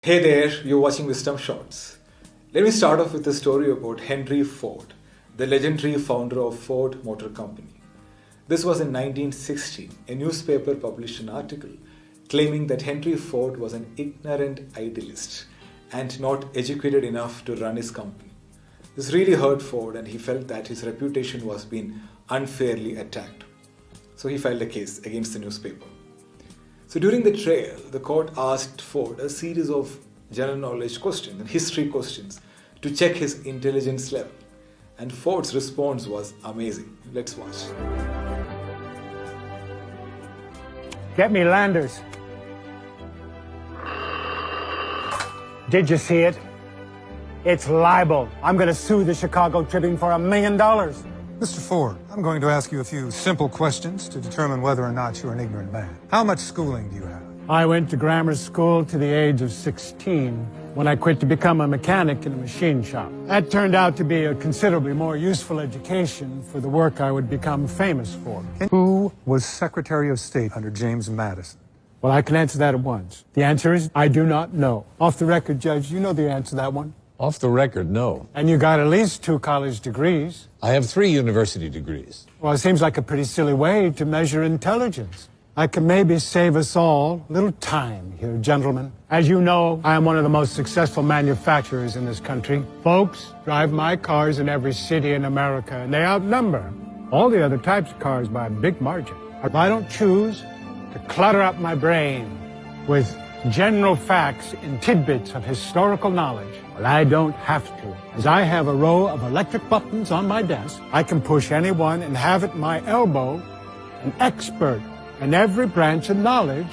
Hey there, you're watching Wisdom Shots. Let me start off with a story about Henry Ford, the legendary founder of Ford Motor Company. This was in 1916. A newspaper published an article claiming that Henry Ford was an ignorant idealist and not educated enough to run his company. This really hurt Ford, and he felt that his reputation was being unfairly attacked. So he filed a case against the newspaper. So during the trial, the court asked Ford a series of general knowledge questions and history questions to check his intelligence level. And Ford's response was amazing. Let's watch. Get me Landers. Did you see it? It's libel. I'm going to sue the Chicago Tribune for $1 million. Mr. Ford, I'm going to ask you a few simple questions to determine whether or not you're an ignorant man. How much schooling do you have? I went to grammar school to the age of 16 when I quit to become a mechanic in a machine shop. That turned out to be a considerably more useful education for the work I would become famous for. Who was Secretary of State under James Madison? Well, I can answer that at once. The answer is I do not know. Off the record, Judge, you know the answer to that one. Off the record, no. And you got at least 2 college degrees. I have 3 university degrees. Well, it seems like a pretty silly way to measure intelligence. I can maybe save us all a little time here, gentlemen. As you know, I am one of the most successful manufacturers in this country. Folks drive my cars in every city in America, and they outnumber all the other types of cars by a big margin. If I don't choose to clutter up my brain with general facts and tidbits of historical knowledge, well, I don't have to. As I have a row of electric buttons on my desk, I can push any one and have at my elbow an expert in every branch of knowledge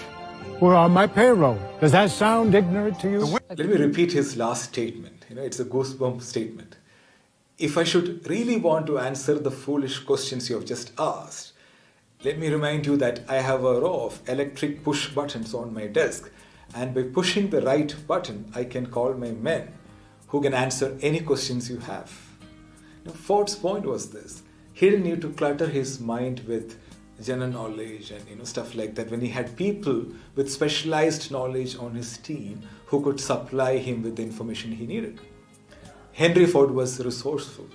who are on my payroll. Does that sound ignorant to you? Let me repeat his last statement. It's a goosebump statement. If I should really want to answer the foolish questions you have just asked, let me remind you that I have a row of electric push buttons on my desk, and by pushing the right button, I can call my men who can answer any questions you have. Ford's point was this. He didn't need to clutter his mind with general knowledge and stuff like that when he had people with specialized knowledge on his team who could supply him with the information he needed. Henry Ford was resourceful.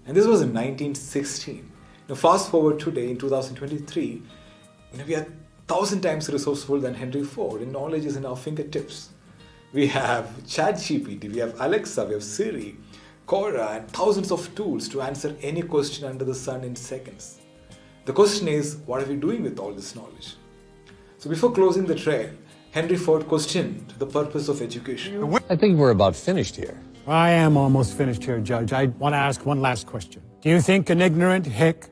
And this was in 1916. Fast forward today in 2023, we are 1,000 times resourceful than Henry Ford, and knowledge is in our fingertips. We have ChatGPT, we have Alexa, we have Siri, Quora, and thousands of tools to answer any question under the sun in seconds. The question is, what are we doing with all this knowledge? So before closing the trial, Henry Ford questioned the purpose of education. I think we're about finished here. I am almost finished here, Judge. I want to ask one last question. Do you think an ignorant hick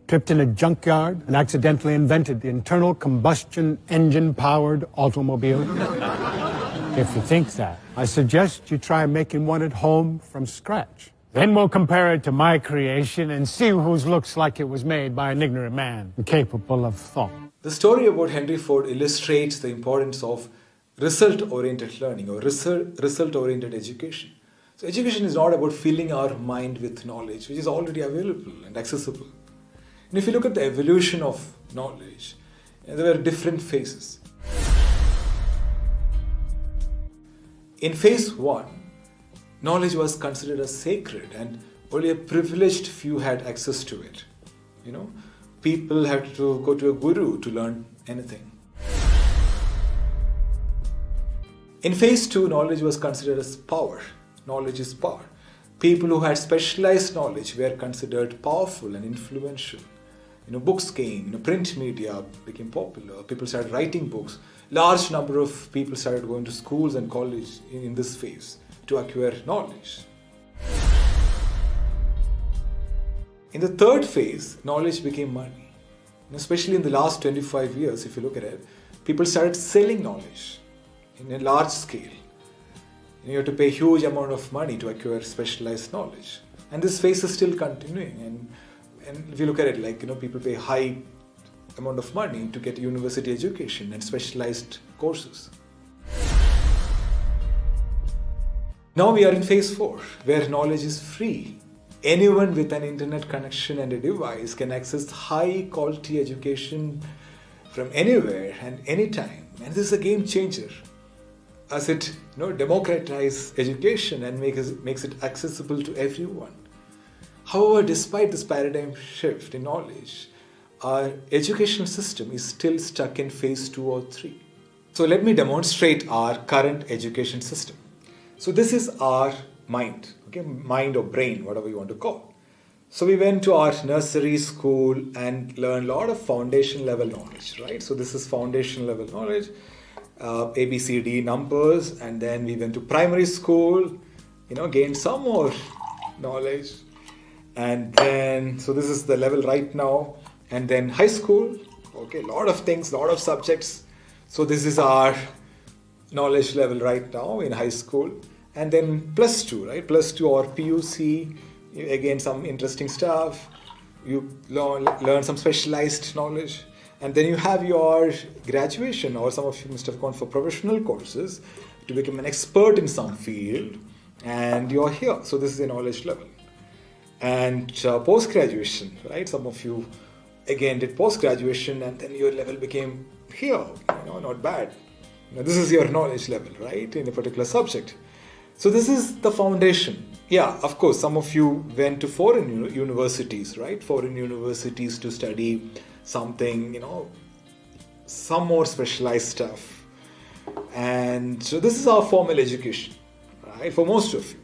tripped in a junkyard and accidentally invented the internal combustion engine-powered automobile? If you think that, I suggest you try making one at home from scratch. Then we'll compare it to my creation and see whose looks like it was made by an ignorant man incapable of thought. The story about Henry Ford illustrates the importance of result-oriented learning or result-oriented education. So education is not about filling our mind with knowledge, which is already available and accessible. And if you look at the evolution of knowledge, there were different phases. In phase 1, knowledge was considered as sacred and only a privileged few had access to it. People had to go to a guru to learn anything. In phase 2, knowledge was considered as power. Knowledge is power. People who had specialized knowledge were considered powerful and influential. Books came, print media became popular, people started writing books. Large number of people started going to schools and college in this phase to acquire knowledge. In the third phase, knowledge became money. Especially in the last 25 years, if you look at it, people started selling knowledge in a large scale. You have to pay a huge amount of money to acquire specialized knowledge. And this phase is still continuing. And if you look at it, people pay high amount of money to get university education and specialized courses. Now we are in phase 4, where knowledge is free. Anyone with an internet connection and a device can access high quality education from anywhere and anytime. And this is a game changer. as it democratizes education and makes it accessible to everyone. However, despite this paradigm shift in knowledge, our educational system is still stuck in phase 2 or 3. So let me demonstrate our current education system. So this is our mind, okay, mind or brain, whatever you want to call. So we went to our nursery school and learned a lot of foundation level knowledge, right? So this is foundation level knowledge, A, B, C, D numbers, and then we went to primary school, gained some more knowledge. And then, so this is the level right now. And then high school, okay, a lot of things, a lot of subjects. So this is our knowledge level right now in high school. And then plus 2, right? Plus 2 or PUC, again, some interesting stuff. You learn some specialized knowledge. And then you have your graduation, or some of you must have gone for professional courses to become an expert in some field. And you're here. So this is a knowledge level. And post-graduation, right? Some of you, again, did post-graduation and then your level became here, not bad. This is your knowledge level, right? In a particular subject. So this is the foundation. Yeah, of course, some of you went to foreign universities, right? Foreign universities to study something, some more specialized stuff. And so this is our formal education, right? For most of you.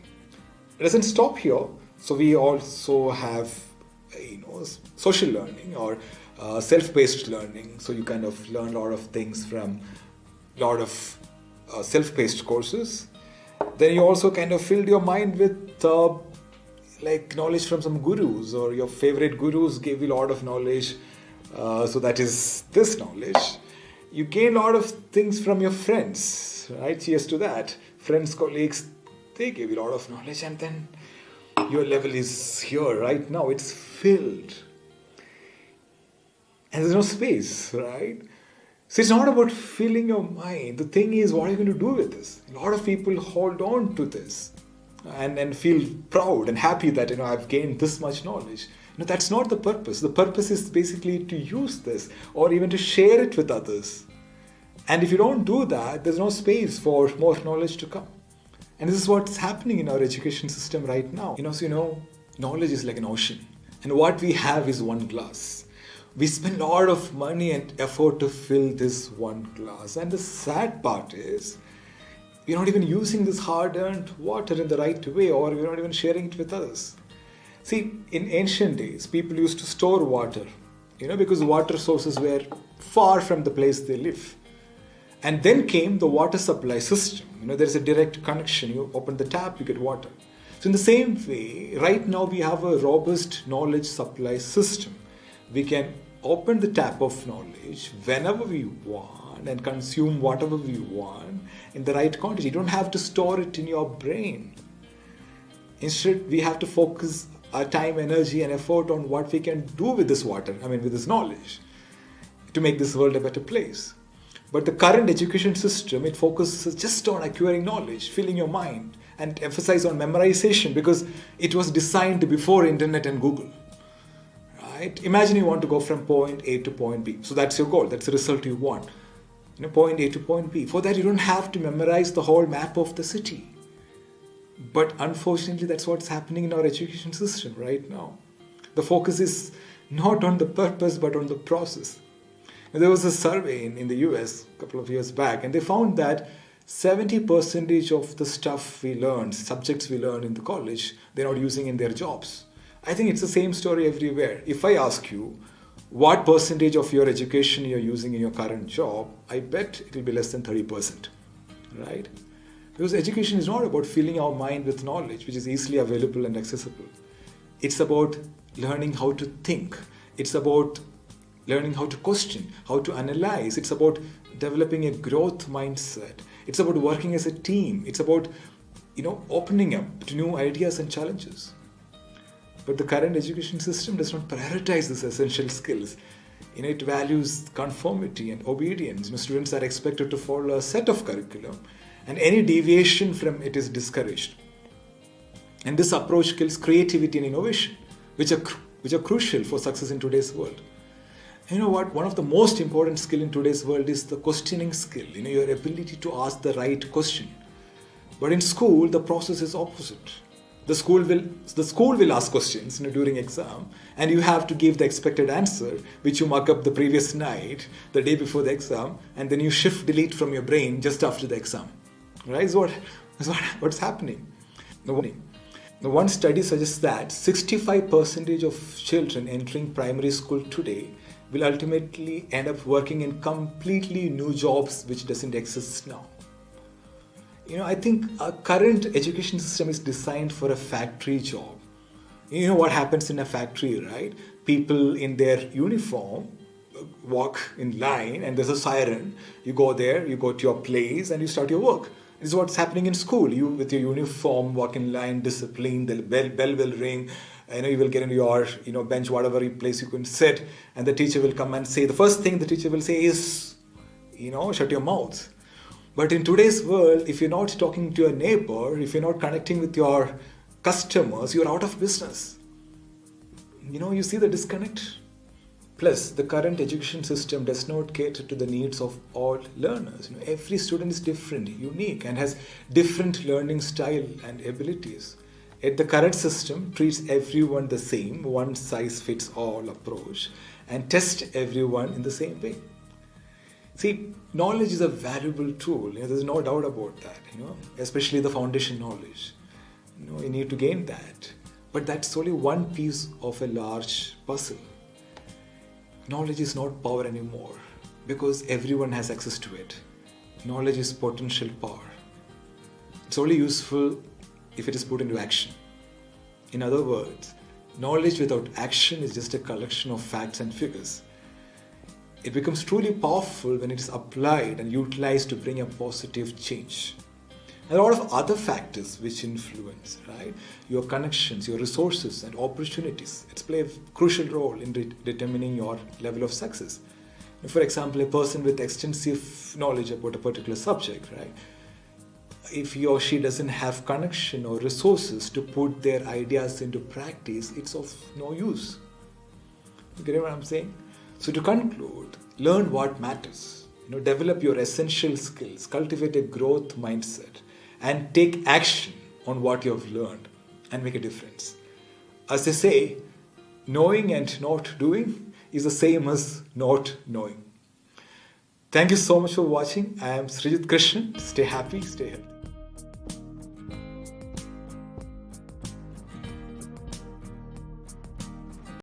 It doesn't stop here. So we also have, social learning or self-paced learning. So you kind of learn a lot of things from a lot of self-paced courses. Then you also kind of filled your mind with knowledge from some gurus, or your favorite gurus gave you a lot of knowledge. So that is this knowledge. You gain a lot of things from your friends, right? Cheers to that. Friends, colleagues, they give you a lot of knowledge, and then your level is here right now. It's filled. And there's no space, right? So it's not about filling your mind. The thing is, what are you going to do with this? A lot of people hold on to this and feel proud and happy that, I've gained this much knowledge. That's not the purpose. The purpose is basically to use this or even to share it with others. And if you don't do that, there's no space for more knowledge to come. And this is what's happening in our education system right now. Knowledge is like an ocean. And what we have is one glass. We spend a lot of money and effort to fill this one glass. And the sad part is, we're not even using this hard-earned water in the right way, or we're not even sharing it with others. See, in ancient days, people used to store water, because water sources were far from the place they live. And then came the water supply system. There's a direct connection. You open the tap, you get water. So in the same way, right now we have a robust knowledge supply system. We can open the tap of knowledge whenever we want and consume whatever we want in the right quantity. You don't have to store it in your brain. Instead, we have to focus our time, energy, and effort on what we can do with this water, with this knowledge, to make this world a better place. But the current education system, it focuses just on acquiring knowledge, filling your mind, and emphasize on memorization because it was designed before internet and Google. Right? Imagine you want to go from point A to point B. So that's your goal. That's the result you want. Point A to point B. For that, you don't have to memorize the whole map of the city. But unfortunately, that's what's happening in our education system right now. The focus is not on the purpose, but on the process. There was a survey in the US a couple of years back, and they found that 70% of the stuff we learned, subjects we learned in the college, they're not using in their jobs. I think it's the same story everywhere. If I ask you what percentage of your education you're using in your current job, I bet it will be less than 30%, right? Because education is not about filling our mind with knowledge, which is easily available and accessible. It's about learning how to think. It's about learning how to question, how to analyze. It's about developing a growth mindset. It's about working as a team. It's about, opening up to new ideas and challenges. But the current education system does not prioritize these essential skills. It values conformity and obedience. Students are expected to follow a set of curriculum, and any deviation from it is discouraged. And this approach kills creativity and innovation, which are crucial for success in today's world. You know what? One of the most important skill in today's world is the questioning skill. Your ability to ask the right question. But in school, the process is opposite. The school will ask questions during exam, and you have to give the expected answer, which you mark up the previous night, the day before the exam, and then you shift delete from your brain just after the exam. Right? Is what's happening. Now, one study suggests that 65% of children entering primary school today will ultimately end up working in completely new jobs which doesn't exist now. I think our current education system is designed for a factory job. You know what happens in a factory, right? People in their uniform walk in line and there's a siren. You go there, you go to your place and you start your work. This is what's happening in school. You with your uniform, walk in line, discipline, the bell will ring. You will get into your bench, whatever place you can sit, and the teacher will come and say, the first thing the teacher will say is, shut your mouth. But in today's world, if you're not talking to your neighbor, if you're not connecting with your customers, you're out of business. You see the disconnect? Plus, the current education system does not cater to the needs of all learners. Every student is different, unique, and has different learning style and abilities. Yet the current system treats everyone the same, one size fits all approach, and tests everyone in the same way. See, knowledge is a valuable tool. There's no doubt about that. Especially the foundation knowledge. You need to gain that. But that's only one piece of a large puzzle. Knowledge is not power anymore because everyone has access to it. Knowledge is potential power. It's only useful if it is put into action. In other words, knowledge without action is just a collection of facts and figures. It becomes truly powerful when it is applied and utilized to bring a positive change. There are a lot of other factors which influence, right? Your connections, your resources and opportunities. It's play a crucial role in determining your level of success. For example, a person with extensive knowledge about a particular subject, right? If he or she doesn't have connection or resources to put their ideas into practice, it's of no use. You get what I'm saying? So to conclude, learn what matters. Develop your essential skills, cultivate a growth mindset, and take action on what you have learned and make a difference. As they say, knowing and not doing is the same as not knowing. Thank you so much for watching. I am Srijit Krishnan. Stay happy, stay healthy.